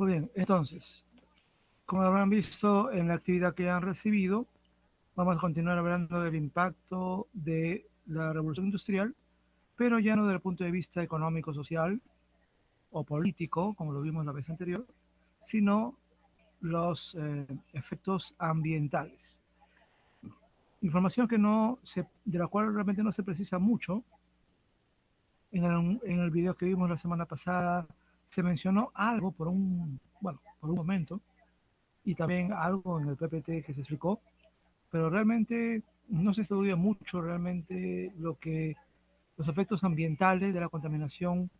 Muy bien, entonces, como habrán visto en la actividad que han recibido, vamos a continuar hablando del impacto de la revolución industrial, pero ya no desde el punto de vista económico, social o político, como lo vimos la vez anterior, sino los efectos ambientales. Información de la cual realmente no se precisa mucho. En el video que vimos la semana pasada se mencionó algo por un momento, y también algo en el PPT que se explicó, pero realmente no se estudia mucho realmente los efectos ambientales de la contaminación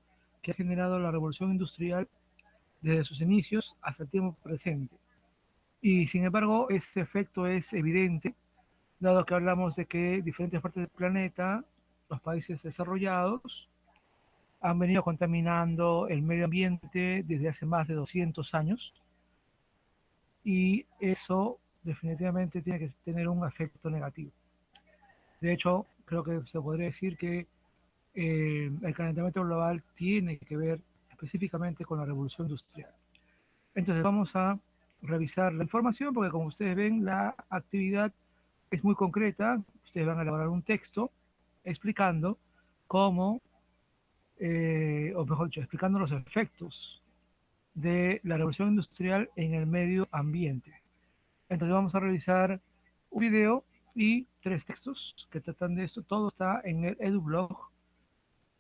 que ha generado la revolución industrial desde sus inicios hasta el tiempo presente. Y sin embargo, este efecto es evidente, dado que hablamos de que diferentes partes del planeta, los países desarrollados, han venido contaminando el medio ambiente desde hace más de 200 años, y eso definitivamente tiene que tener un efecto negativo. De hecho, creo que se podría decir que el calentamiento global tiene que ver específicamente con la revolución industrial. Entonces vamos a revisar la información porque, como ustedes ven, la actividad es muy concreta. Ustedes van a elaborar un texto explicando cómo, o mejor dicho, explicando los efectos de la revolución industrial en el medio ambiente. Entonces vamos a revisar un video y 3 textos que tratan de esto. Todo está en el EduBlog,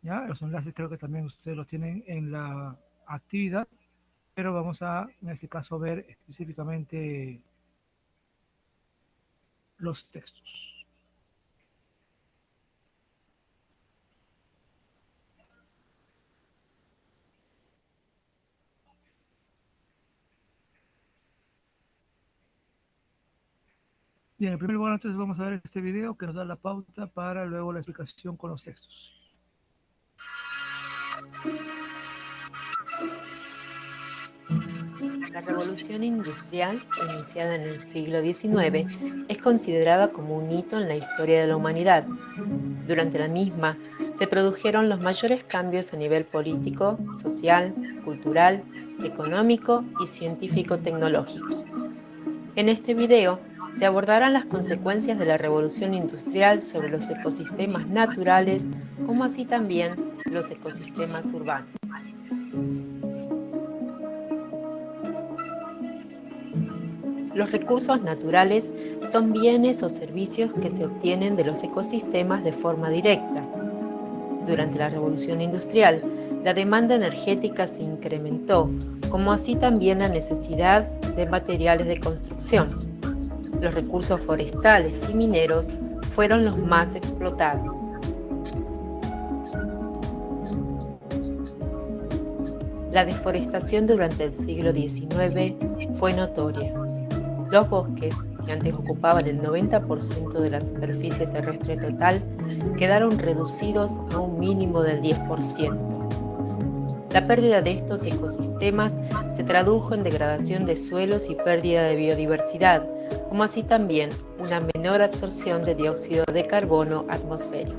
¿ya? Los enlaces creo que también ustedes los tienen en la actividad, pero vamos a, en este caso, ver específicamente los textos. Bien, en primer lugar, entonces vamos a ver este video que nos da la pauta para luego la explicación con los textos. La revolución industrial, iniciada en el siglo XIX, es considerada como un hito en la historia de la humanidad. Durante la misma, se produjeron los mayores cambios a nivel político, social, cultural, económico y científico-tecnológico. En este video se abordarán las consecuencias de la revolución industrial sobre los ecosistemas naturales, como así también los ecosistemas urbanos. Los recursos naturales son bienes o servicios que se obtienen de los ecosistemas de forma directa. Durante la revolución industrial, la demanda energética se incrementó, como así también la necesidad de materiales de construcción. Los recursos forestales y mineros fueron los más explotados. La deforestación durante el siglo XIX fue notoria. Los bosques, que antes ocupaban el 90% de la superficie terrestre total, quedaron reducidos a un mínimo del 10%. La pérdida de estos ecosistemas se tradujo en degradación de suelos y pérdida de biodiversidad, como así también una menor absorción de dióxido de carbono atmosférico.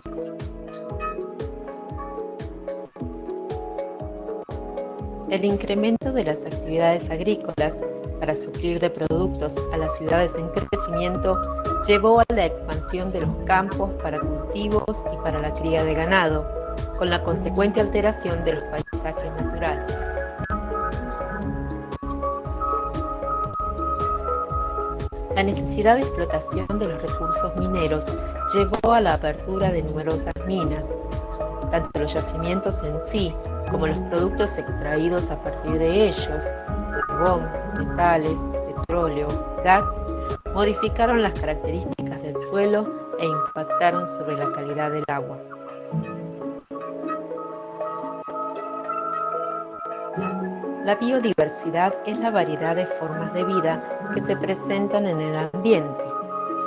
El incremento de las actividades agrícolas para suplir de productos a las ciudades en crecimiento llevó a la expansión de los campos para cultivos y para la cría de ganado, con la consecuente alteración de los paisajes naturales. La necesidad de explotación de los recursos mineros llevó a la apertura de numerosas minas. Tanto los yacimientos en sí como los productos extraídos a partir de ellos, carbón, metales, petróleo, gas, modificaron las características del suelo e impactaron sobre la calidad del agua. La biodiversidad es la variedad de formas de vida que se presentan en el ambiente.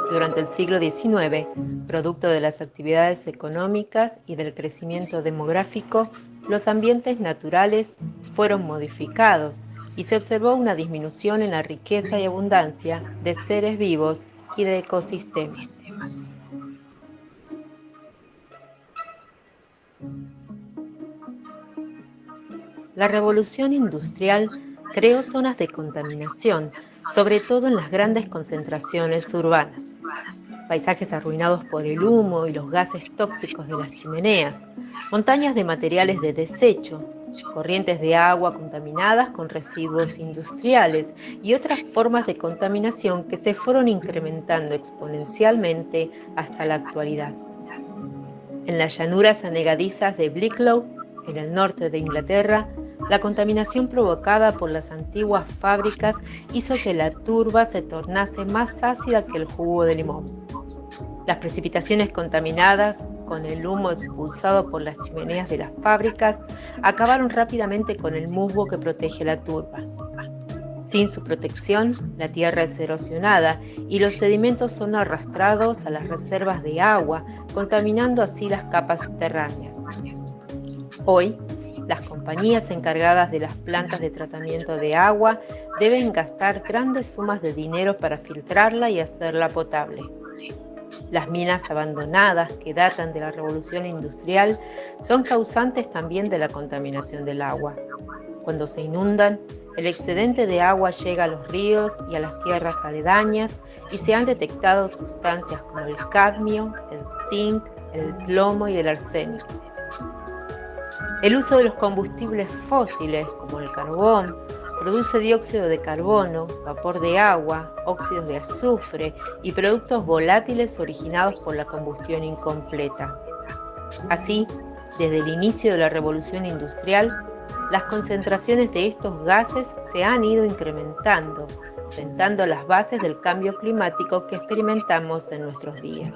Durante el siglo XIX, producto de las actividades económicas y del crecimiento demográfico, los ambientes naturales fueron modificados y se observó una disminución en la riqueza y abundancia de seres vivos y de ecosistemas. La revolución industrial creó zonas de contaminación, sobre todo en las grandes concentraciones urbanas. Paisajes arruinados por el humo y los gases tóxicos de las chimeneas, montañas de materiales de desecho, corrientes de agua contaminadas con residuos industriales y otras formas de contaminación que se fueron incrementando exponencialmente hasta la actualidad. En las llanuras anegadizas de Wicklow, en el norte de Inglaterra, la contaminación provocada por las antiguas fábricas hizo que la turba se tornase más ácida que el jugo de limón. Las precipitaciones contaminadas, con el humo expulsado por las chimeneas de las fábricas, acabaron rápidamente con el musgo que protege la turba. Sin su protección, la tierra es erosionada y los sedimentos son arrastrados a las reservas de agua, contaminando así las capas subterráneas. Hoy, las compañías encargadas de las plantas de tratamiento de agua deben gastar grandes sumas de dinero para filtrarla y hacerla potable. Las minas abandonadas que datan de la Revolución Industrial son causantes también de la contaminación del agua. Cuando se inundan, el excedente de agua llega a los ríos y a las tierras aledañas y se han detectado sustancias como el cadmio, el zinc, el plomo y el arsénico. El uso de los combustibles fósiles, como el carbón, produce dióxido de carbono, vapor de agua, óxidos de azufre y productos volátiles originados por la combustión incompleta. Así, desde el inicio de la Revolución Industrial, las concentraciones de estos gases se han ido incrementando, sentando las bases del cambio climático que experimentamos en nuestros días.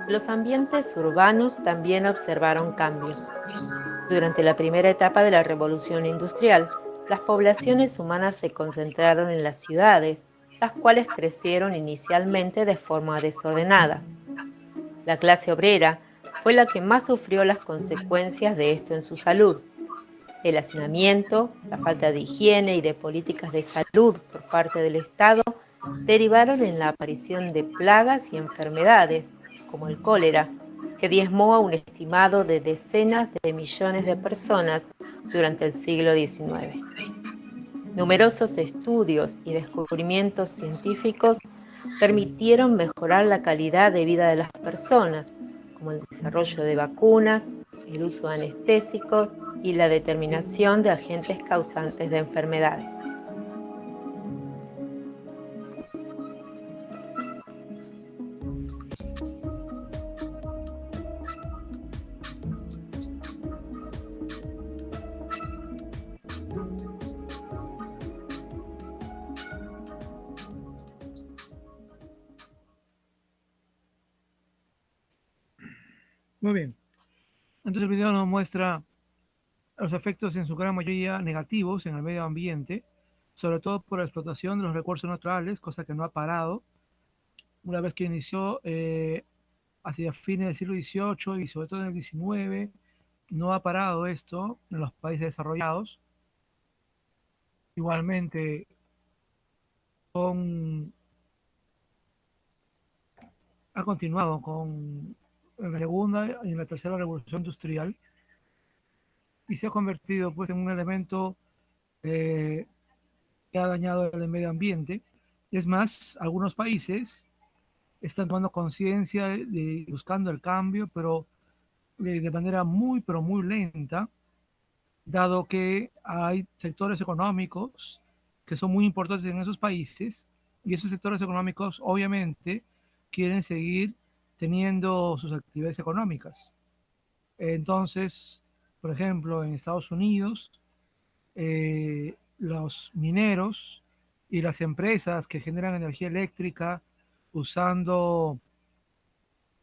Los ambientes urbanos también observaron cambios. Durante la primera etapa de la Revolución Industrial, las poblaciones humanas se concentraron en las ciudades, las cuales crecieron inicialmente de forma desordenada. La clase obrera fue la que más sufrió las consecuencias de esto en su salud. El hacinamiento, la falta de higiene y de políticas de salud por parte del Estado derivaron en la aparición de plagas y enfermedades, como el cólera, que diezmó a un estimado de decenas de millones de personas durante el siglo XIX. Numerosos estudios y descubrimientos científicos permitieron mejorar la calidad de vida de las personas, como el desarrollo de vacunas, el uso de anestésicos y la determinación de agentes causantes de enfermedades. Muy bien. Entonces el video nos muestra los efectos en su gran mayoría negativos en el medio ambiente, sobre todo por la explotación de los recursos naturales, cosa que no ha parado. Una vez que inició hacia fines del siglo XVIII y sobre todo en el XIX, no ha parado esto en los países desarrollados. Igualmente, con, ha continuado con la segunda y la tercera revolución industrial y se ha convertido pues en un elemento eh, que ha dañado el medio ambiente. Es más, algunos países están tomando conciencia de buscando el cambio, pero de manera muy, pero muy lenta, dado que hay sectores económicos que son muy importantes en esos países y esos sectores económicos obviamente quieren seguir teniendo sus actividades económicas. Entonces, por ejemplo, en Estados Unidos, los mineros y las empresas que generan energía eléctrica usando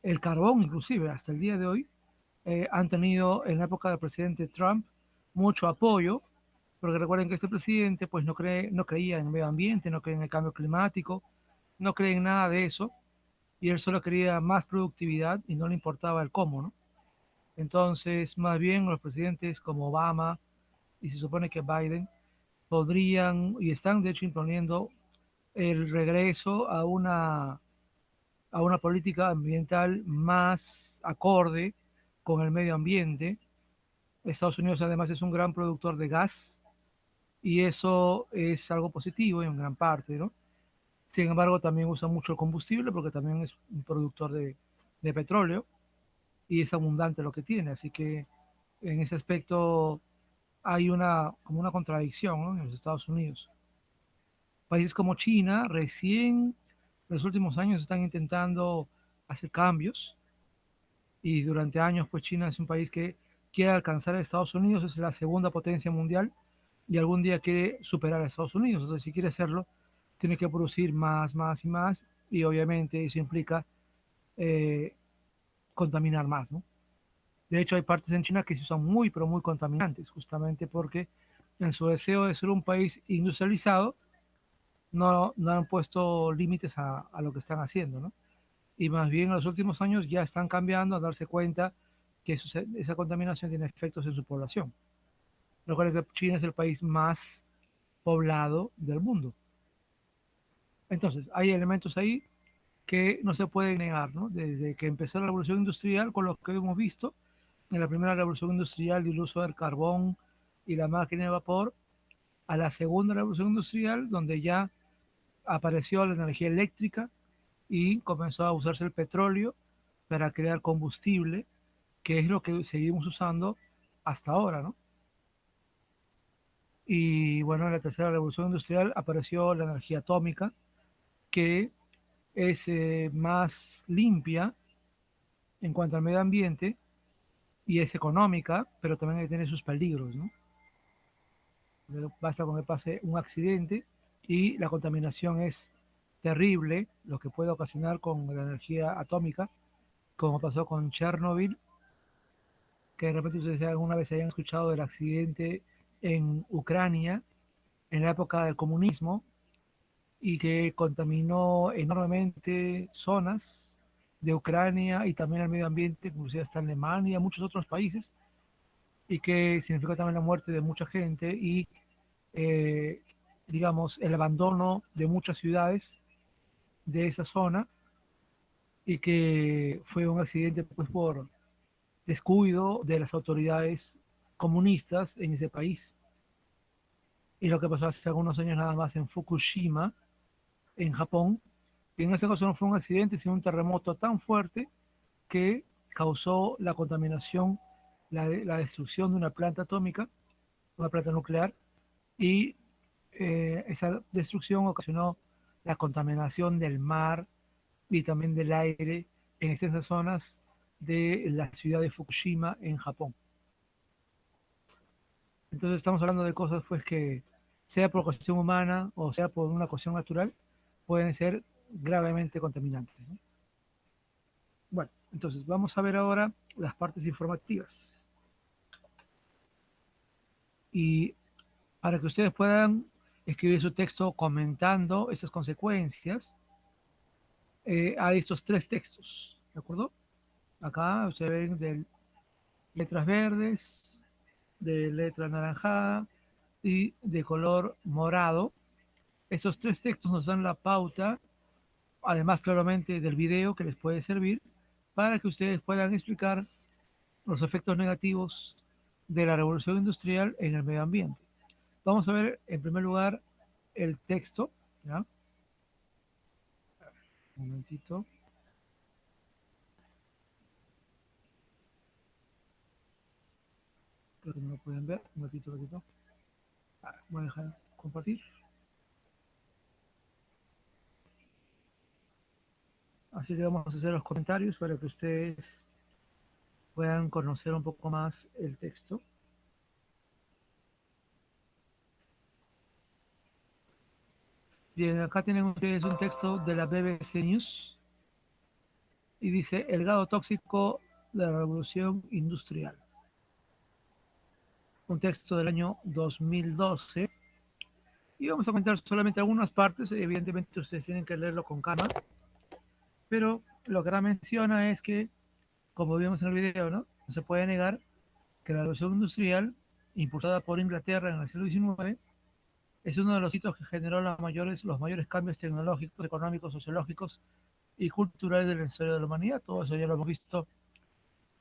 el carbón, inclusive hasta el día de hoy, han tenido en la época del presidente Trump mucho apoyo, porque recuerden que este presidente pues no creía en el medio ambiente, no creía en el cambio climático, no creía en nada de eso, y él solo quería más productividad y no le importaba el cómo, ¿no? Entonces, más bien los presidentes como Obama y se supone que Biden podrían y están de hecho imponiendo el regreso a una política ambiental más acorde con el medio ambiente, Estados Unidos además es un gran productor de gas y eso es algo positivo en gran parte, ¿no? Sin embargo, también usa mucho combustible porque también es un productor de petróleo y es abundante lo que tiene. Así que en ese aspecto hay como una contradicción, ¿no? En los Estados Unidos. Países como China recién en los últimos años están intentando hacer cambios y durante años pues China es un país que quiere alcanzar a Estados Unidos, es la segunda potencia mundial y algún día quiere superar a Estados Unidos. Entonces si quiere hacerlo, tiene que producir más, más y más y obviamente eso implica eh, contaminar más, ¿no? De hecho, hay partes en China que se son muy, pero muy contaminantes, justamente porque en su deseo de ser un país industrializado, no han puesto límites a lo que están haciendo, ¿no? Y más bien en los últimos años ya están cambiando a darse cuenta que esa contaminación tiene efectos en su población. Recuerden que China es el país más poblado del mundo. Entonces, hay elementos ahí que no se pueden negar, ¿no? Desde que empezó la revolución industrial, con lo que hemos visto, en la primera revolución industrial y el uso del carbón y la máquina de vapor, a la segunda revolución industrial, donde ya apareció la energía eléctrica y comenzó a usarse el petróleo para crear combustible, que es lo que seguimos usando hasta ahora, ¿no? Y bueno, en la tercera revolución industrial apareció la energía atómica, que es más limpia en cuanto al medio ambiente y es económica, pero también tiene sus peligros, ¿no? Basta con que pase un accidente y la contaminación es terrible, lo que puede ocasionar con la energía atómica, como pasó con Chernobyl, que de repente ustedes alguna vez hayan escuchado del accidente en Ucrania en la época del comunismo y que contaminó enormemente zonas de Ucrania y también el medio ambiente, inclusive hasta Alemania, muchos otros países, y que significó también la muerte de mucha gente y eh, digamos, el abandono de muchas ciudades de esa zona y que fue un accidente pues por descuido de las autoridades comunistas en ese país. Y lo que pasó hace algunos años nada más en Fukushima, en Japón, que en ese caso no fue un accidente, sino un terremoto tan fuerte que causó la contaminación, la destrucción de una planta atómica, una planta nuclear, y esa destrucción ocasionó la contaminación del mar y también del aire en extensas zonas de la ciudad de Fukushima en Japón. Entonces estamos hablando de cosas pues que sea por cuestión humana o sea por una cuestión natural, pueden ser gravemente contaminantes, ¿no? Bueno, entonces vamos a ver ahora las partes informativas. Y para que ustedes puedan escribir su texto comentando esas consecuencias, hay estos tres textos, ¿de acuerdo? Acá ustedes ven de letras verdes, de letra anaranjada y de color morado. Estos tres textos nos dan la pauta, además claramente del video que les puede servir para que ustedes puedan explicar los efectos negativos de la revolución industrial en el medio ambiente. Vamos a ver en primer lugar el texto, ¿ya? Un momentito. Creo que no lo pueden ver. Un ratito, un ratito. Voy a dejar compartir. Así que vamos a hacer los comentarios para que ustedes puedan conocer un poco más el texto. Bien, acá tienen ustedes un texto de la BBC News y dice el grado tóxico de la revolución industrial. Un texto del año 2012 y vamos a comentar solamente algunas partes. Evidentemente ustedes tienen que leerlo con calma, pero lo que ahora menciona es que, como vimos en el video, ¿no? No se puede negar que la revolución industrial, impulsada por Inglaterra en el siglo XIX, es uno de los hitos que generó los mayores cambios tecnológicos, económicos, sociológicos y culturales de la historia de la humanidad. Todo eso ya lo hemos visto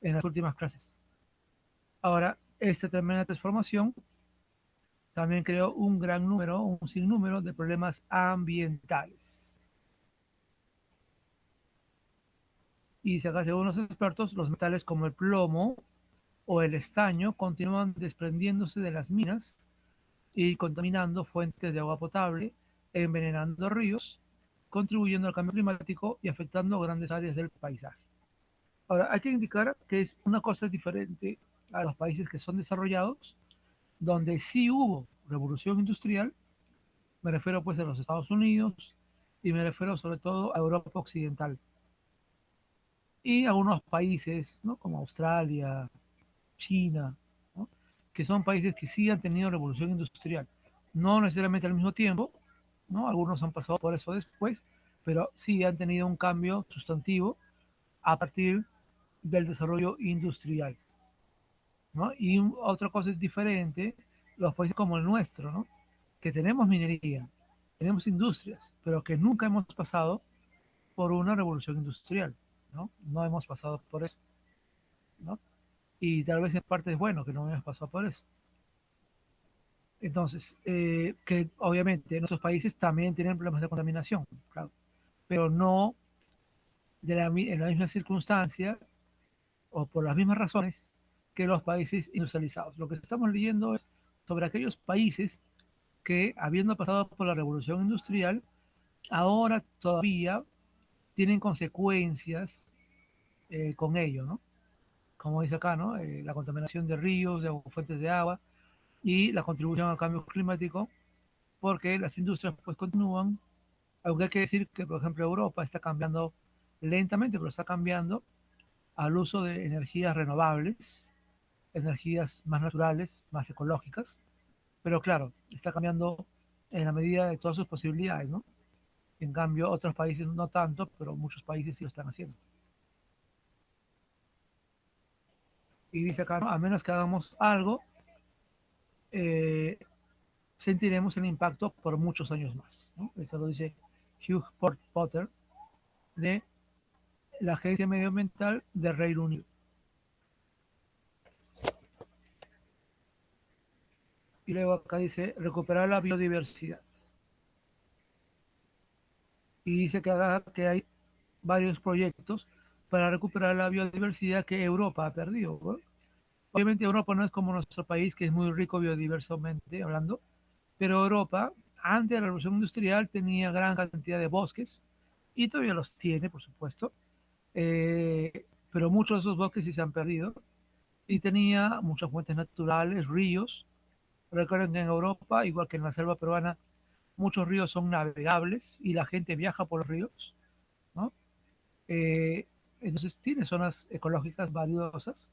en las últimas clases. Ahora, Esta tremenda transformación también creó un sinnúmero de problemas ambientales. Y según los expertos, los metales como el plomo o el estaño continúan desprendiéndose de las minas y contaminando fuentes de agua potable, envenenando ríos, contribuyendo al cambio climático y afectando grandes áreas del paisaje. Ahora, hay que indicar que es una cosa diferente a los países que son desarrollados, donde sí hubo revolución industrial. Me refiero pues a los Estados Unidos y me refiero sobre todo a Europa Occidental y a algunos países, ¿no? Como Australia, China, ¿no? Que son países que sí han tenido revolución industrial. No necesariamente al mismo tiempo, ¿no? Algunos han pasado por eso después, pero sí han tenido un cambio sustantivo a partir del desarrollo industrial, ¿no? Y otra cosa es diferente, los países como el nuestro, ¿no? Que tenemos minería, tenemos industrias, pero que nunca hemos pasado por una revolución industrial, ¿no? No hemos pasado por eso, ¿no? Y tal vez en parte es bueno que no hemos pasado por eso. Entonces, que obviamente en otros países también tienen problemas de contaminación, claro, pero no en la misma circunstancia o por las mismas razones que los países industrializados. Lo que estamos leyendo es sobre aquellos países que, habiendo pasado por la revolución industrial, ahora todavía tienen consecuencias con ello, ¿no? Como dice acá, ¿no? La contaminación de ríos, de fuentes de agua y la contribución al cambio climático, porque las industrias pues continúan, aunque hay que decir que, por ejemplo, Europa está cambiando lentamente, pero está cambiando al uso de energías renovables, energías más naturales, más ecológicas, pero claro, está cambiando en la medida de todas sus posibilidades, ¿no? En cambio, otros países no tanto, pero muchos países sí lo están haciendo. Y dice acá, ¿no? A menos que hagamos algo, eh, sentiremos el impacto por muchos años más, ¿no? Eso lo dice Hugh Potter de la Agencia Medioambiental de Reino Unido. Y luego acá dice recuperar la biodiversidad. Y dice que hay varios proyectos para recuperar la biodiversidad que Europa ha perdido, ¿no? Obviamente Europa no es como nuestro país, que es muy rico biodiversamente hablando, pero Europa, antes de la revolución industrial, tenía gran cantidad de bosques y todavía los tiene, por supuesto, pero muchos de esos bosques sí se han perdido y tenía muchas fuentes naturales, ríos. Recuerden que en Europa, igual que en la selva peruana, muchos ríos son navegables y la gente viaja por los ríos, ¿no? Eh, entonces tiene zonas ecológicas valiosas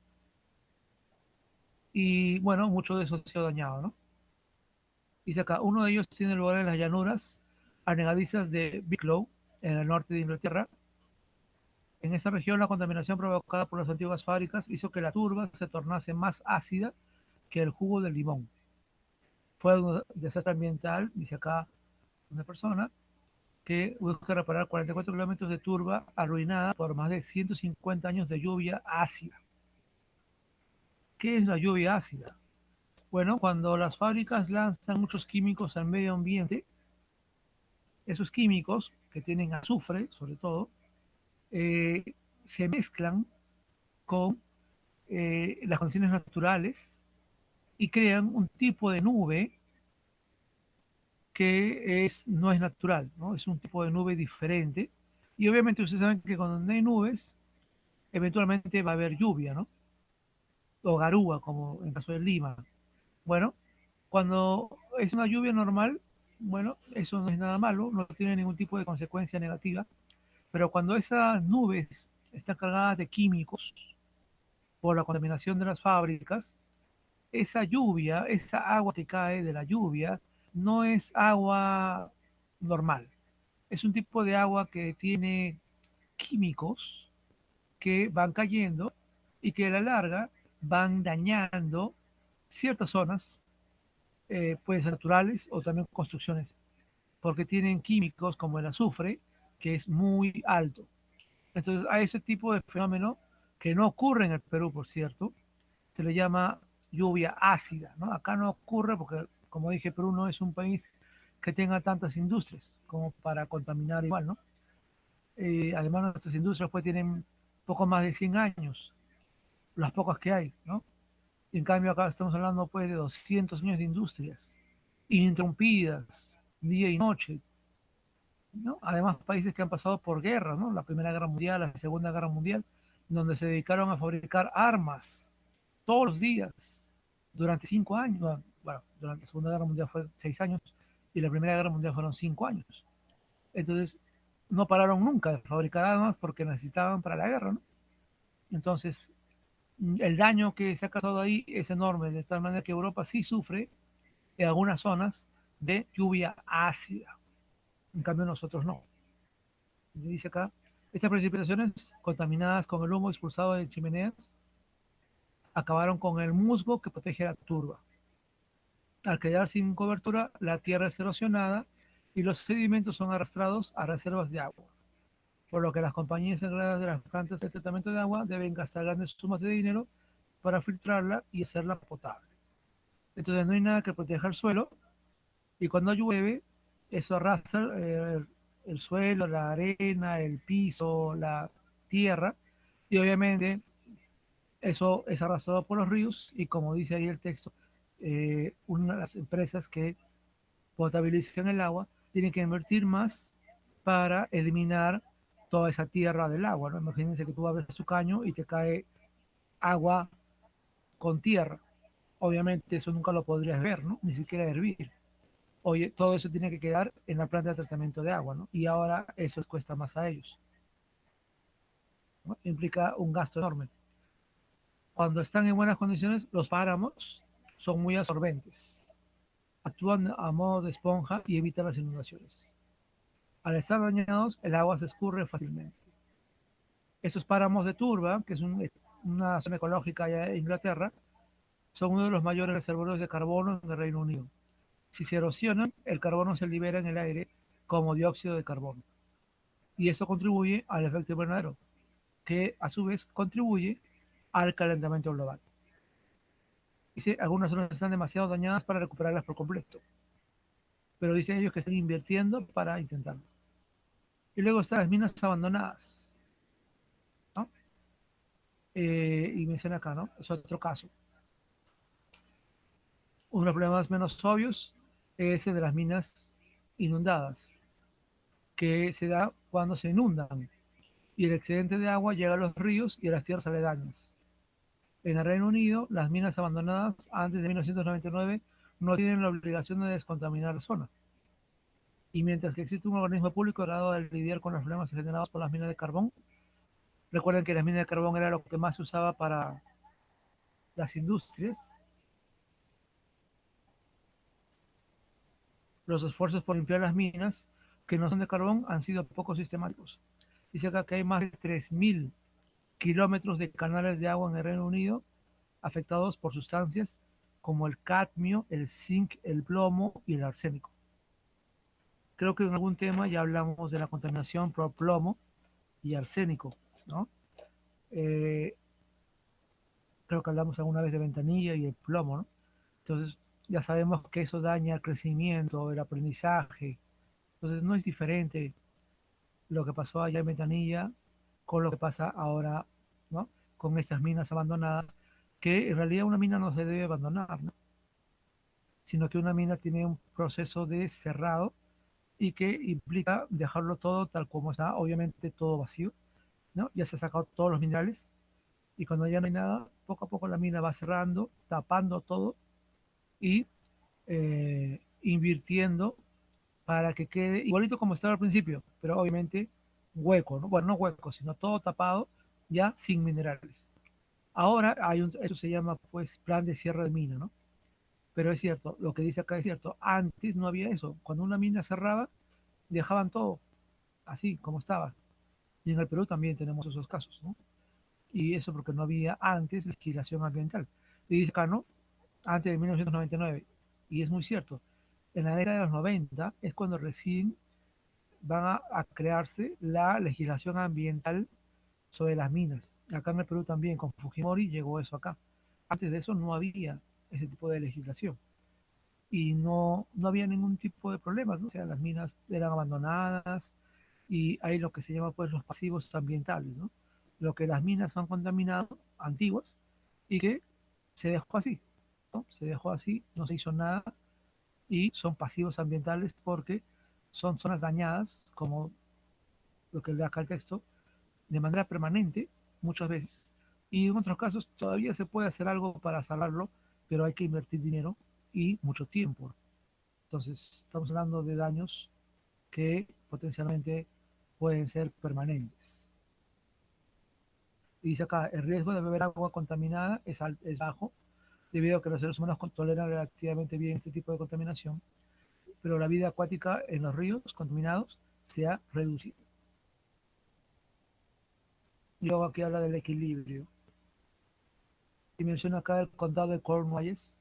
y bueno, mucho de eso se ha dañado, ¿no? Dice acá, uno de ellos tiene lugar en las llanuras anegadizas de Wicklow, en el norte de Inglaterra. En esta región, la contaminación provocada por las antiguas fábricas hizo que la turba se tornase más ácida que el jugo del limón. Fue un desastre ambiental, dice acá una persona, que busca reparar 44 kilómetros de turba arruinada por más de 150 años de lluvia ácida. ¿Qué es la lluvia ácida? Bueno, cuando las fábricas lanzan muchos químicos al medio ambiente, esos químicos que tienen azufre, sobre todo, eh, se mezclan con las condiciones naturales y crean un tipo de nube que no es natural, ¿no? Es un tipo de nube diferente. Y obviamente ustedes saben que cuando hay nubes, eventualmente va a haber lluvia, ¿no? O garúa, como en el caso de Lima. Bueno, cuando es una lluvia normal, bueno, eso no es nada malo, no tiene ningún tipo de consecuencia negativa, pero cuando esas nubes están cargadas de químicos por la contaminación de las fábricas, esa lluvia, esa agua que cae de la lluvia, no es agua normal. Es un tipo de agua que tiene químicos que van cayendo y que a la larga van dañando ciertas zonas, pueden ser naturales o también construcciones, porque tienen químicos como el azufre, que es muy alto. Entonces, a ese tipo de fenómeno, que no ocurre en el Perú, por cierto, se le llama lluvia ácida, ¿no? Acá no ocurre porque, como dije, Perú no es un país que tenga tantas industrias como para contaminar igual, ¿no? Además, nuestras industrias pues tienen poco más de 100 años, las pocas que hay, ¿no? En cambio, acá estamos hablando pues de 200 años de industrias, ininterrumpidas, día y noche, ¿no? Además, países que han pasado por guerra, ¿no? La Primera Guerra Mundial, la Segunda Guerra Mundial, donde se dedicaron a fabricar armas todos los días durante 5 años. Bueno, durante la Segunda Guerra Mundial fue 6 años y la Primera Guerra Mundial fueron 5 años. Entonces, no pararon nunca de fabricar armas porque necesitaban para la guerra, ¿no? Entonces, el daño que se ha causado ahí es enorme, de tal manera que Europa sí sufre en algunas zonas de lluvia ácida. En cambio, nosotros no. Dice acá, estas precipitaciones contaminadas con el humo expulsado de chimeneas acabaron con el musgo que protege la turba. Al quedar sin cobertura, la tierra es erosionada y los sedimentos son arrastrados a reservas de agua, por lo que las compañías encargadas de las plantas de tratamiento de agua deben gastar grandes sumas de dinero para filtrarla y hacerla potable. Entonces no hay nada que proteja el suelo y cuando llueve, eso arrastra el suelo, la arena, el piso, la tierra y obviamente eso es arrastrado por los ríos y como dice ahí el texto, una de las empresas que potabilizan el agua tienen que invertir más para eliminar toda esa tierra del agua, ¿no? Imagínense que tú abres tu caño y te cae agua con tierra. Obviamente eso nunca lo podrías ver, ¿no? Ni siquiera hervir. Oye, todo eso tiene que quedar en la planta de tratamiento de agua, ¿no? Y ahora eso les cuesta más a ellos, ¿no? Implica un gasto enorme. Cuando están en buenas condiciones, los páramos son muy absorbentes, actúan a modo de esponja y evitan las inundaciones. Al estar dañados, el agua se escurre fácilmente. Estos páramos de turba, que es una zona ecológica allá en Inglaterra, son uno de los mayores reservorios de carbono en el Reino Unido. Si se erosionan, el carbono se libera en el aire como dióxido de carbono. Y eso contribuye al efecto invernadero, que a su vez contribuye al calentamiento global. Dice, algunas zonas están demasiado dañadas para recuperarlas por completo, pero dicen ellos que están invirtiendo para intentarlo. Y luego están las minas abandonadas, ¿no? Y menciona acá, ¿no? Es otro caso. Uno de los problemas menos obvios es ese de las minas inundadas, que se da cuando se inundan y el excedente de agua llega a los ríos y a las tierras aledañas. En el Reino Unido, las minas abandonadas antes de 1999 no tienen la obligación de descontaminar la zona. Y mientras que existe un organismo público encargado de lidiar con los problemas generados por las minas de carbón, recuerden que las minas de carbón era lo que más se usaba para las industrias. Los esfuerzos por limpiar las minas que no son de carbón han sido poco sistemáticos. Dice acá que hay más de 3.000 kilómetros de canales de agua en el Reino Unido afectados por sustancias como el cadmio, el zinc, el plomo y el arsénico. Creo que en algún tema ya hablamos de la contaminación por plomo y arsénico, ¿no? Eh, Creo que hablamos alguna vez de ventanilla y el plomo, ¿no? Entonces ya sabemos que eso daña el crecimiento, el aprendizaje. Entonces no es diferente lo que pasó allá en Ventanilla con lo que pasa ahora, ¿no? Con estas minas abandonadas, que en realidad una mina no se debe abandonar, ¿no? Sino que una mina tiene un proceso de cerrado y que implica dejarlo todo tal como está, obviamente todo vacío, ¿no? Ya se han sacado todos los minerales y cuando ya no hay nada, poco a poco la mina va cerrando, tapando todo y invirtiendo para que quede igualito como estaba al principio, pero obviamente hueco, ¿no? Bueno, no hueco, sino todo tapado, ya sin minerales. Ahora eso se llama pues plan de cierre de mina, ¿no? Pero es cierto, lo que dice acá es cierto, antes no había eso, cuando una mina cerraba, dejaban todo así como estaba. Y en el Perú también tenemos esos casos, ¿no? Y eso porque no había antes legislación ambiental. Y dice acá, ¿no? Antes de 1999. Y es muy cierto. En la década de los 90 es cuando recién van a crearse la legislación ambiental sobre las minas. Acá en el Perú también, con Fujimori llegó eso acá. Antes de eso no había ese tipo de legislación y no había ningún tipo de problemas, ¿no? O sea, las minas eran abandonadas y hay lo que se llama pues los pasivos ambientales, ¿no? Lo que las minas son contaminadas, antiguas, y que se dejó así, ¿no? Se dejó así, no se hizo nada y son pasivos ambientales porque son zonas dañadas, como lo que le da acá el texto, de manera permanente, muchas veces, y en otros casos todavía se puede hacer algo para salvarlo, pero hay que invertir dinero y mucho tiempo. Entonces, estamos hablando de daños que potencialmente pueden ser permanentes. Y dice acá, el riesgo de beber agua contaminada es bajo, debido a que los seres humanos toleran relativamente bien este tipo de contaminación, pero la vida acuática en los ríos contaminados se ha reducido. Y luego aquí habla del equilibrio. Y menciona acá el condado de Cornwallis,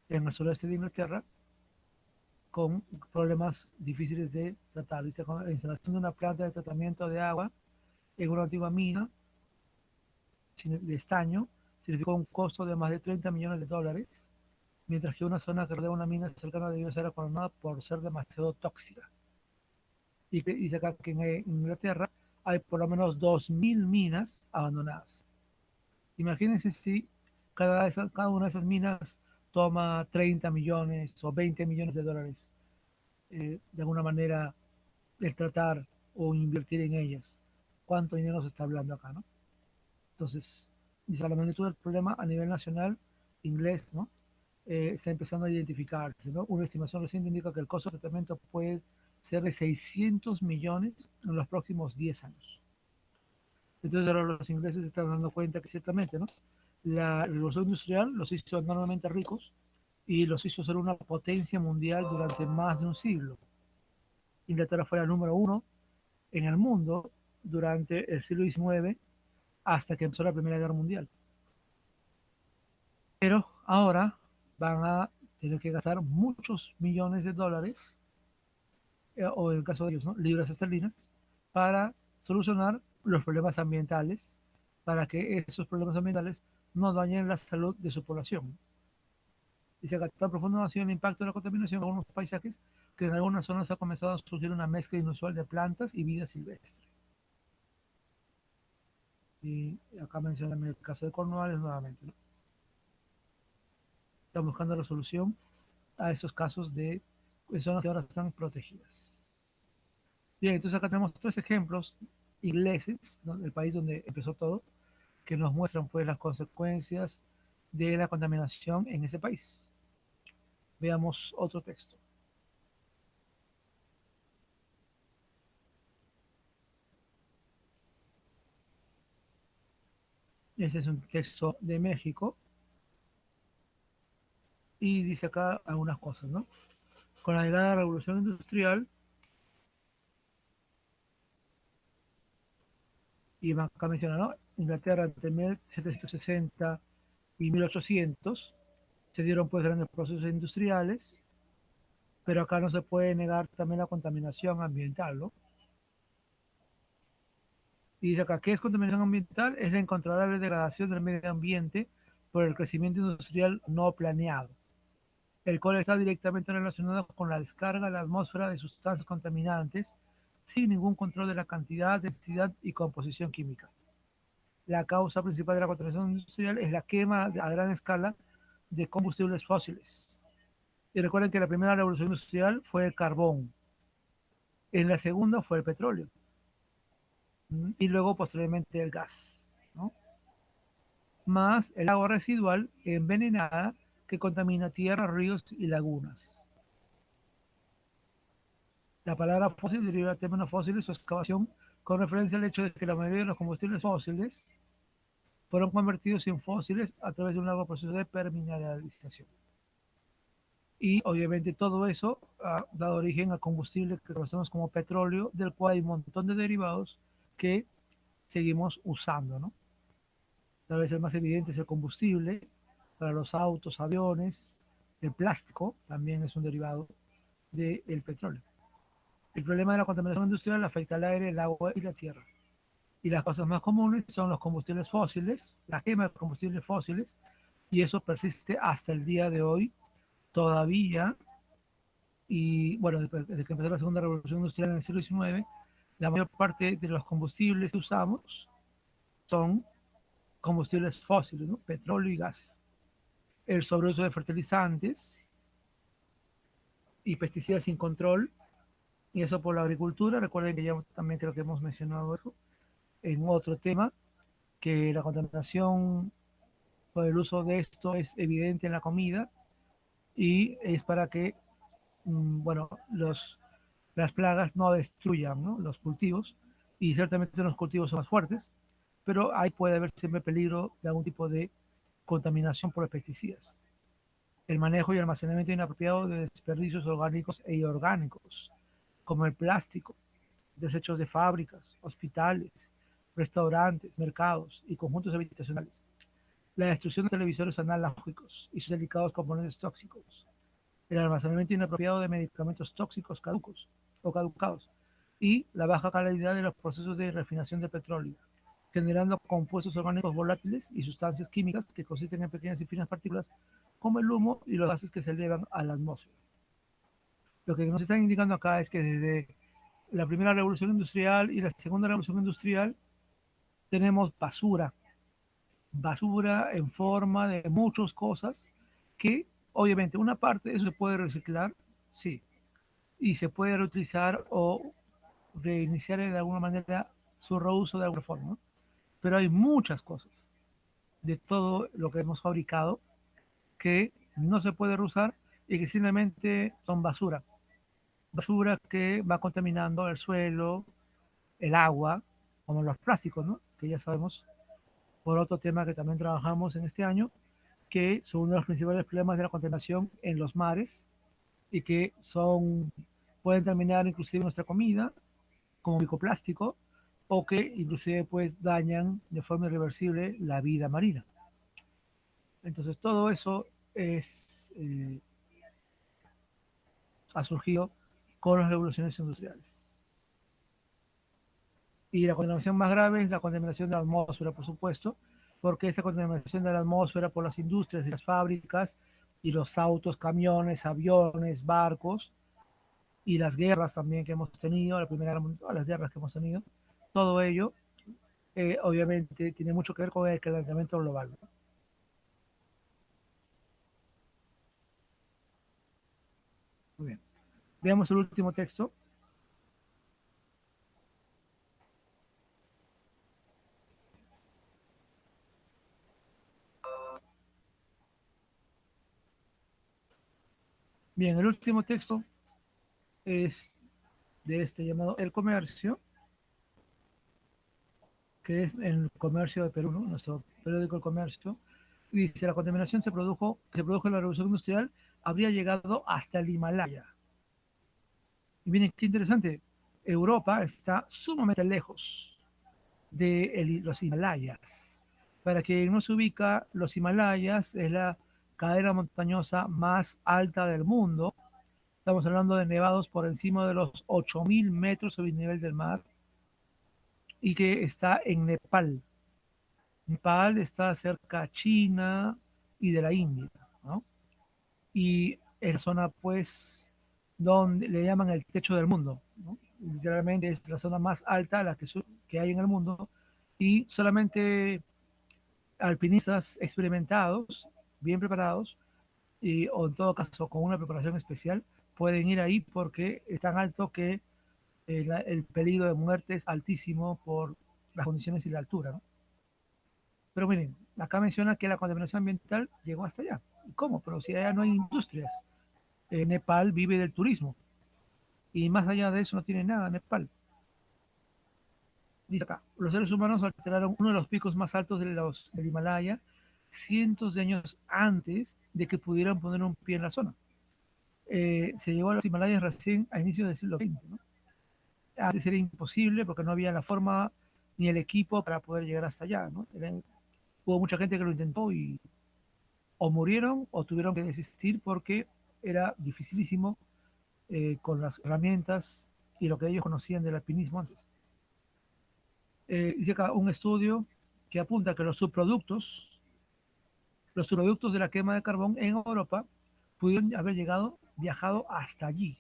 en el sureste de Inglaterra, con problemas difíciles de tratar. Dice, con la instalación de una planta de tratamiento de agua en una antigua mina de estaño significó un costo de más de 30 millones de dólares, mientras que una zona que rodea una mina cercana debió ser abandonada por ser demasiado tóxica. Y dice acá que en Inglaterra hay por lo menos 2.000 minas abandonadas. Imagínense si cada una de esas minas toma 30 millones o 20 millones de dólares, de alguna manera, el tratar o invertir en ellas. ¿Cuánto dinero se está hablando acá, no? Entonces, dice, la magnitud del problema a nivel nacional inglés, ¿no? Está empezando a identificarse, ¿no? Una estimación reciente indica que el costo de tratamiento puede ser de 600 millones en los próximos 10 años. Entonces ahora los ingleses se están dando cuenta que ciertamente, ¿no? La revolución industrial los hizo enormemente ricos y los hizo ser una potencia mundial durante más de un siglo. Inglaterra fue la número uno en el mundo durante el siglo XIX hasta que empezó la Primera Guerra Mundial. Pero ahora van a tener que gastar muchos millones de dólares, o en el caso de ellos, ¿no? Libras esterlinas, para solucionar los problemas ambientales, para que esos problemas ambientales no dañen la salud de su población. Dice acá, tan profundo ha sido el impacto de la contaminación en algunos paisajes que en algunas zonas ha comenzado a surgir una mezcla inusual de plantas y vida silvestre. Y acá mencionan el caso de Cornwallis nuevamente, ¿no? Están buscando la solución a esos casos de zonas que ahora están protegidas. Bien, entonces acá tenemos tres ejemplos ingleses, ¿no? Del país donde empezó todo, que nos muestran pues las consecuencias de la contaminación en ese país. Veamos otro texto. Este es un texto de México y dice acá algunas cosas, ¿no? Con la llegada de la revolución industrial, y acá menciona, ¿no? Inglaterra entre 1760 y 1800 se dieron pues grandes procesos industriales, pero acá no se puede negar también la contaminación ambiental, ¿no? Y dice acá, ¿qué es contaminación ambiental? Es la incontrolable degradación del medio ambiente por el crecimiento industrial no planeado, el cual está directamente relacionado con la descarga a la atmósfera de sustancias contaminantes sin ningún control de la cantidad, densidad y composición química. La causa principal de la contaminación industrial es la quema a gran escala de combustibles fósiles. Y recuerden que la primera revolución industrial fue el carbón, en la segunda fue el petróleo y luego posteriormente el gas, ¿no? Más el agua residual envenenada que contamina tierras, ríos y lagunas. La palabra fósil deriva del término fósiles o excavación con referencia al hecho de que la mayoría de los combustibles fósiles fueron convertidos en fósiles a través de un largo proceso de permineralización. Y obviamente todo eso ha dado origen a combustible que conocemos como petróleo, del cual hay un montón de derivados que seguimos usando, ¿no? Tal vez el más evidente es el combustible para los autos, aviones, el plástico también es un derivado del petróleo. El problema de la contaminación industrial afecta al aire, el agua y la tierra. Y las cosas más comunes son los combustibles fósiles, la quema de combustibles fósiles, y eso persiste hasta el día de hoy todavía. Y bueno, desde que empezó la segunda revolución industrial en el siglo XIX, la mayor parte de los combustibles que usamos son combustibles fósiles, ¿no? Petróleo y gas. El sobreuso de fertilizantes y pesticidas sin control, y eso por la agricultura. Recuerden que ya también creo que hemos mencionado eso en otro tema, que la contaminación por el uso de esto es evidente en la comida y es para que, bueno, las plagas no destruyan, ¿no?, los cultivos, y ciertamente los cultivos son más fuertes, pero ahí puede haber siempre peligro de algún tipo de contaminación por los pesticidas. El manejo y almacenamiento inapropiado de desperdicios orgánicos e inorgánicos, como el plástico, desechos de fábricas, hospitales, restaurantes, mercados y conjuntos habitacionales. La destrucción de televisores analógicos y sus delicados componentes tóxicos. El almacenamiento inapropiado de medicamentos tóxicos caducos o caducados. Y la baja calidad de los procesos de refinación de petróleo, generando compuestos orgánicos volátiles y sustancias químicas que consisten en pequeñas y finas partículas como el humo y los gases que se elevan a la atmósfera. Lo que nos están indicando acá es que desde la primera revolución industrial y la segunda revolución industrial tenemos basura, basura en forma de muchas cosas que obviamente una parte de eso se puede reciclar, sí, y se puede reutilizar o reiniciar de alguna manera su reuso de alguna forma, ¿no? Pero hay muchas cosas de todo lo que hemos fabricado que no se puede reusar y que simplemente son basura. Basura que va contaminando el suelo, el agua, como los plásticos, ¿no?, que ya sabemos por otro tema que también trabajamos en este año, que son uno de los principales problemas de la contaminación en los mares y que pueden terminar inclusive nuestra comida como microplástico, o que inclusive pues dañan de forma irreversible la vida marina. Entonces todo eso ha surgido con las revoluciones industriales. Y la contaminación más grave es la contaminación de la atmósfera, por supuesto, porque esa contaminación de la atmósfera por las industrias y las fábricas y los autos, camiones, aviones, barcos y las guerras también que hemos tenido, la Primera Guerra Mundial, todas las guerras que hemos tenido, todo ello obviamente tiene mucho que ver con el calentamiento global, ¿no? Muy bien. Veamos el último texto. Bien, el último texto es de este llamado El Comercio, que es el Comercio de Perú, ¿no?, nuestro periódico El Comercio. Dice: la contaminación se produjo en la revolución industrial, habría llegado hasta el Himalaya. Y miren qué interesante, Europa está sumamente lejos de los Himalayas. Para quien no se ubica, los Himalayas es la cadena montañosa más alta del mundo. Estamos hablando de nevados por encima de los 8.000 metros sobre el nivel del mar y que está en Nepal. Nepal está cerca de China y de la India, ¿no? Y es la zona, pues, donde le llaman el techo del mundo, ¿no? Literalmente es la zona más alta que hay en el mundo, y solamente alpinistas experimentados, bien preparados, o en todo caso con una preparación especial, pueden ir ahí porque es tan alto que el peligro de muerte es altísimo por las condiciones y la altura, ¿no? Pero miren, acá menciona que la contaminación ambiental llegó hasta allá. ¿Y cómo? Pero si allá no hay industrias. Nepal vive del turismo y más allá de eso no tiene nada Nepal. Dice acá: los seres humanos alteraron uno de los picos más altos del Himalaya cientos de años antes de que pudieran poner un pie en la zona. Se llegó a los Himalayas recién a inicios del siglo XX, ¿no? Antes era imposible porque no había la forma ni el equipo para poder llegar hasta allá, ¿no? Hubo mucha gente que lo intentó y o murieron o tuvieron que desistir porque era dificilísimo con las herramientas y lo que ellos conocían del alpinismo antes. Dice acá un estudio que apunta que los subproductos Los subproductos de la quema de carbón en Europa pudieron haber viajado hasta allí.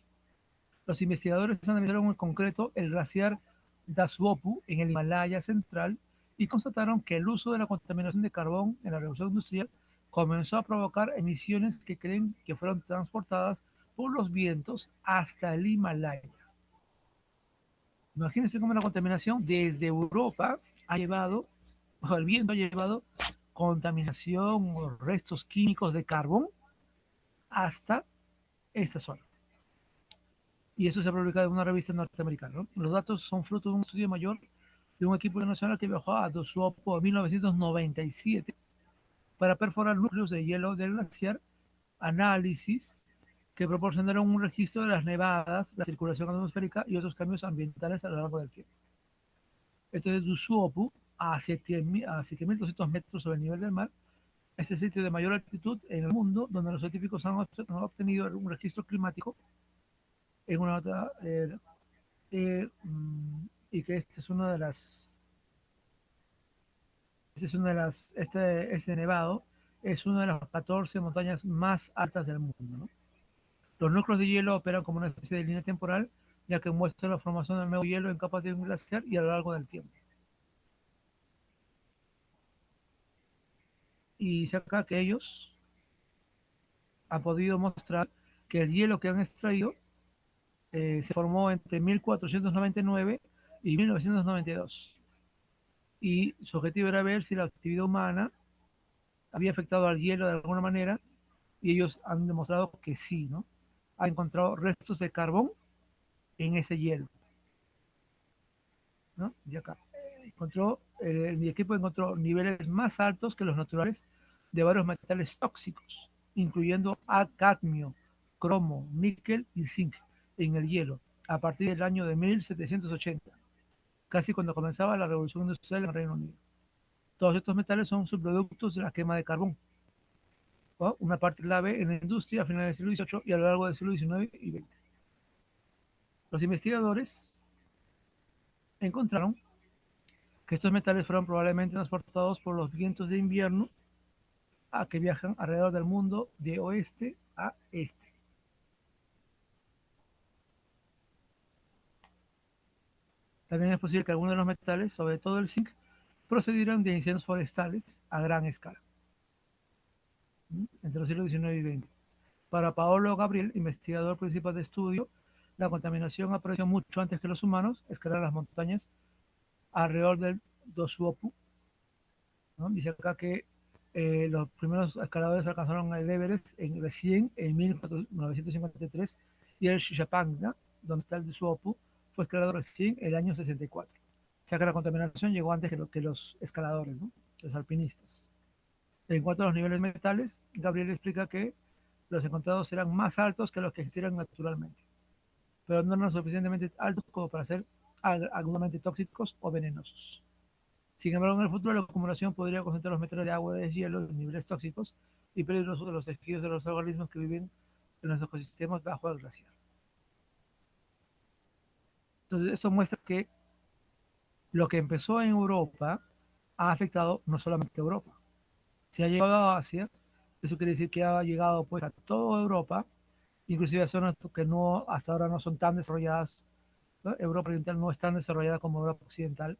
Los investigadores analizaron en concreto el glaciar Daswopu en el Himalaya central y constataron que el uso de la contaminación de carbón en la revolución industrial comenzó a provocar emisiones que creen que fueron transportadas por los vientos hasta el Himalaya. Imagínense cómo la contaminación desde Europa ha llevado, o el viento ha llevado contaminación o restos químicos de carbón hasta esta zona. Y eso se ha publicado en una revista norteamericana, ¿no? Los datos son fruto de un estudio mayor de un equipo nacional que viajó a Dosuopo en 1997 para perforar núcleos de hielo del glaciar, análisis que proporcionaron un registro de las nevadas, la circulación atmosférica y otros cambios ambientales a lo largo del tiempo. Este es Dosuopo, a 7.200 metros sobre el nivel del mar. Es el sitio de mayor altitud en el mundo donde los científicos han obtenido un registro climático en una nota y que esta es una de las este nevado es una de las 14 montañas más altas del mundo, ¿no? Los núcleos de hielo operan como una especie de línea temporal, ya que muestran la formación del nuevo hielo en capas de un glaciar y a lo largo del tiempo. Y se acá que ellos han podido mostrar que el hielo que han extraído se formó entre 1499 y 1992. Y su objetivo era ver si la actividad humana había afectado al hielo de alguna manera, y ellos han demostrado que sí, ¿no? Han encontrado restos de carbón en ese hielo, ¿no? Y acá mi equipo encontró niveles más altos que los naturales de varios metales tóxicos, incluyendo cadmio, cromo, níquel y zinc en el hielo, a partir del año de 1780, casi cuando comenzaba la revolución industrial en el Reino Unido. Todos estos metales son subproductos de la quema de carbón, ¿no? Una parte clave en la industria a finales del siglo XVIII y a lo largo del siglo XIX y XX. Los investigadores encontraron que estos metales fueron probablemente transportados por los vientos de invierno a que viajan alrededor del mundo de oeste a este. También es posible que algunos de los metales, sobre todo el zinc, procedieran de incendios forestales a gran escala entre los siglos XIX y XX. Para Paolo Gabriel, investigador principal de estudio, la contaminación apareció mucho antes que los humanos escalar las montañas alrededor del Dosuopu, ¿no? Dice acá que los primeros escaladores alcanzaron el Everest recién en 1953 y el Shishapangma, donde está el Dosuopu, fue escalado recién el año 64. O sea que la contaminación llegó antes que los escaladores, ¿no? Los alpinistas. En cuanto a los niveles metales, Gabriel explica que los encontrados serán más altos que los que existieran naturalmente, pero no eran suficientemente altos como para ser agudamente tóxicos o venenosos. Sin embargo, en el futuro la acumulación podría concentrar los metales de agua, de hielo en niveles tóxicos y peligrosos de los tejidos de los organismos que viven en los ecosistemas bajo el glaciar. Entonces, eso muestra que lo que empezó en Europa ha afectado no solamente a Europa. Si ha llegado a Asia, eso quiere decir que ha llegado pues a toda Europa, inclusive a zonas que no, hasta ahora no son tan desarrolladas, ¿no? Europa Oriental no es tan desarrollada como Europa Occidental,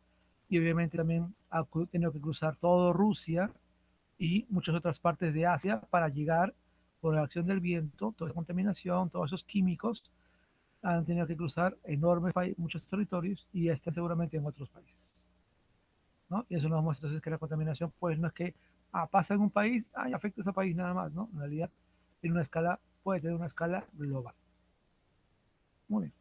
y obviamente también ha tenido que cruzar todo Rusia y muchas otras partes de Asia para llegar por la acción del viento, toda esa contaminación, todos esos químicos, han tenido que cruzar enormes muchos territorios y están seguramente en otros países, ¿no? Y eso nos muestra entonces que la contaminación pues no es que pasa en un país y afecta a ese país nada más, ¿no? En realidad tiene una escala, puede tener una escala global. Muy bien.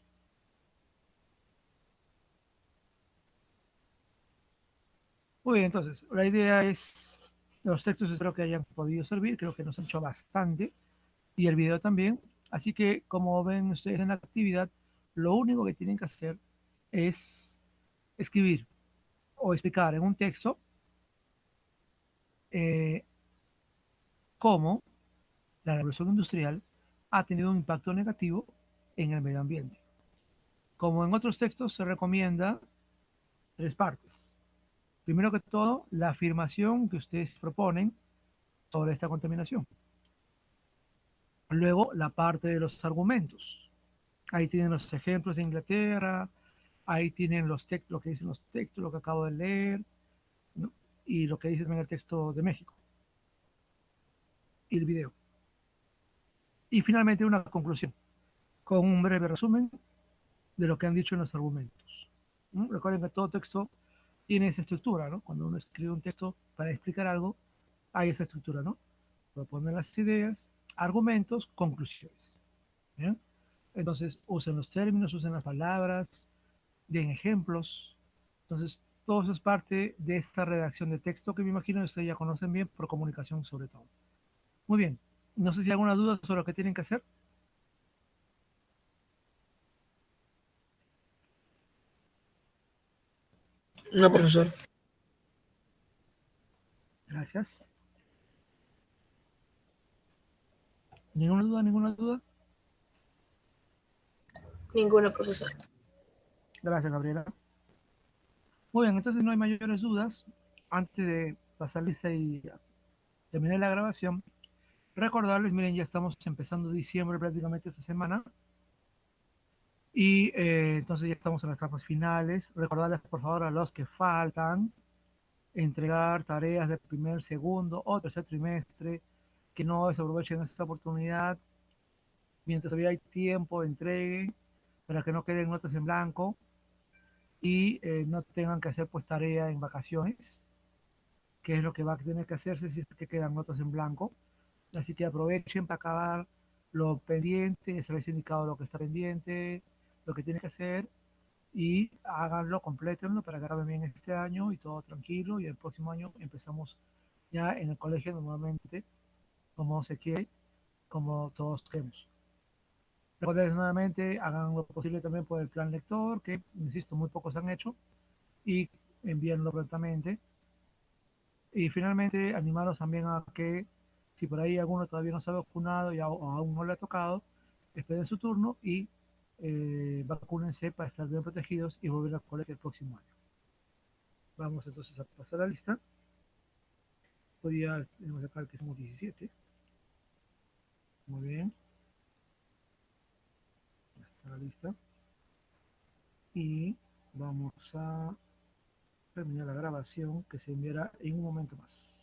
Muy bien, entonces, la idea es, los textos espero que hayan podido servir, creo que nos han hecho bastante, y el video también. Así que, como ven ustedes en la actividad, lo único que tienen que hacer es escribir o explicar en un texto eh, cómo la revolución industrial ha tenido un impacto negativo en el medio ambiente. Como en otros textos, se recomienda tres partes. Primero que todo, la afirmación que ustedes proponen sobre esta contaminación. Luego, la parte de los argumentos. Ahí tienen los ejemplos de Inglaterra, ahí tienen los textos, lo que dicen los textos, lo que acabo de leer, ¿no? Y lo que dice también el texto de México y el video. Y finalmente una conclusión, con un breve resumen de lo que han dicho en los argumentos. ¿No? Recuerden que todo texto tiene esa estructura, ¿no? Cuando uno escribe un texto para explicar algo, hay esa estructura, ¿no? Proponer las ideas, argumentos, conclusiones. ¿Bien? Entonces, usen los términos, usen las palabras, den ejemplos. Entonces, todo eso es parte de esta redacción de texto que me imagino que ustedes ya conocen bien por comunicación sobre todo. Muy bien. No sé si hay alguna duda sobre lo que tienen que hacer. No, profesor. Gracias. ¿Ninguna duda? ¿Ninguna duda? Ninguna, profesor. Gracias, Gabriela. Muy bien, entonces no hay mayores dudas. Antes de pasar lista y terminar la grabación, recordarles, miren, ya estamos empezando diciembre prácticamente esta semana. Y entonces ya estamos en las etapas finales. Recordarles, por favor, a los que faltan, entregar tareas del primer, segundo o tercer trimestre, que no desaprovechen esta oportunidad. Mientras todavía hay tiempo, entreguen para que no queden notas en blanco y no tengan que hacer pues tarea en vacaciones, que es lo que va a tener que hacerse si es que quedan notas en blanco. Así que aprovechen para acabar lo pendiente, se les ha indicado lo que está pendiente, lo que tiene que hacer y háganlo, complétenlo para que acaben bien este año y todo tranquilo y el próximo año empezamos ya en el colegio normalmente como se quiere, como todos queremos. Recuerden nuevamente, hagan lo posible también por el plan lector, que insisto, muy pocos han hecho, y envíenlo prontamente. Y finalmente, animarlos también a que, si por ahí alguno todavía no se ha vacunado y aún no le ha tocado, esperen su turno y vacúnense para estar bien protegidos y volver al colegio el próximo año. Vamos entonces a pasar a la lista. Hoy día tenemos acá que somos 17. Muy bien. Ya está la lista. Y vamos a terminar la grabación que se enviará en un momento más.